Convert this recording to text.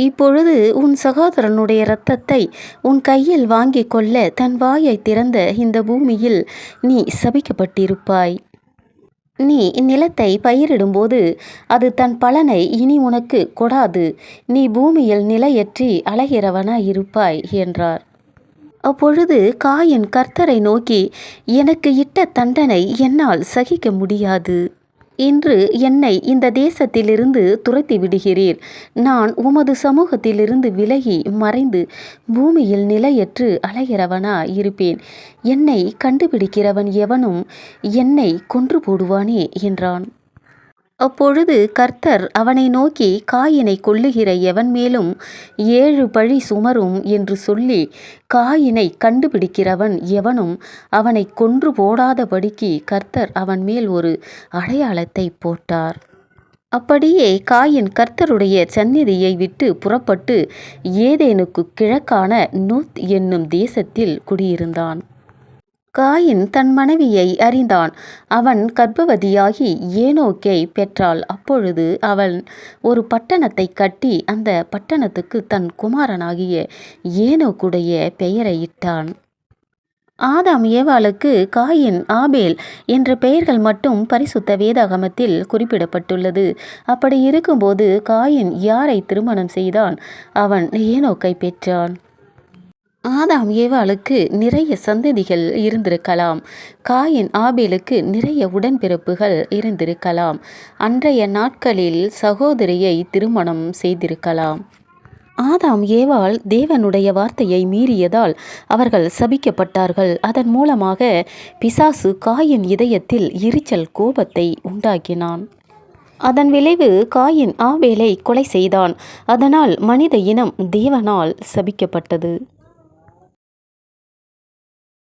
இப்பொழுது உன் சகோதரனுடைய இரத்தத்தை உன் கையில் வாங்கிக் கொள்ள தன் வாயைத் திறந்த இந்த பூமியில் நீ சபிக்கப்பட்டிருப்பாய். நீ நிலத்தை பயிரிடும்போது அது தன் பலனை இனி உனக்கு கொடாது. நீ பூமியில் நிலையற்றி அலைகிறவனாயிருப்பாய் என்றார். அப்பொழுது காயின் கர்த்தரை நோக்கி, எனக்கு இட்ட தண்டனை என்னால் சகிக்க முடியாது. இன்று என்னை இந்த தேசத்திலிருந்து துரத்தி விடுகிறீர். நான் உமது சமூகத்திலிருந்து விலகி மறைந்து பூமியில் நிலையற்று அலைகிறவனா இருப்பேன். என்னை கண்டுபிடிக்கிறவன் எவனும் என்னை கொன்று போடுவானே என்றான். அப்பொழுது கர்த்தர் அவனை நோக்கி, காயினை கொல்லுகிற எவன் மேலும் 7 பழி சுமரும் என்று சொல்லி, காயினை கண்டுபிடிக்கிறவன் எவனும் அவனை கொன்று போடாதபடிக்கு கர்த்தர் அவன் மேல் ஒரு அடையாளத்தை போட்டார். அப்படியே காயின் கர்த்தருடைய சந்நிதியை விட்டு புறப்பட்டு ஏதேனுக்கு கிழக்கான நோத் என்னும் தேசத்தில் குடியிருந்தான். காயின் தன் மனைவியை அறிந்தான். அவன் கர்ப்பவதியாகி ஏனோக்கை பெற்றாள். அப்பொழுது அவன் ஒரு பட்டணத்தை கட்டி அந்த பட்டணத்துக்கு தன் குமாரனாகிய ஏனோக்குடைய பெயரை இட்டான். ஆதாம் ஏவாளுக்கு காயின் ஆபேல் என்ற பெயர்கள் மட்டும் பரிசுத்த வேதாகமத்தில் குறிப்பிடப்பட்டுள்ளது. அப்படி இருக்கும்போது காயின் யாரை திருமணம் செய்தான்? அவன் ஏனோக்கை பெற்றான். ஆதாம் ஏவாளுக்கு நிறைய சந்ததிகள் இருந்திருக்கலாம். காயின் ஆபேலுக்கு நிறைய உடன்பிறப்புகள் இருந்திருக்கலாம். அன்றைய நாட்களில் சகோதரியை திருமணம் செய்திருக்கலாம். ஆதாம் ஏவாள் தேவனுடைய வார்த்தையை மீறியதால் அவர்கள் சபிக்கப்பட்டார்கள். அதன் மூலமாக பிசாசு காயின் இதயத்தில் எரிச்சல் கோபத்தை உண்டாக்கினான். அதன் விளைவு காயின் ஆபேலை கொலை செய்தான். அதனால் மனித இனம் தேவனால் சபிக்கப்பட்டது.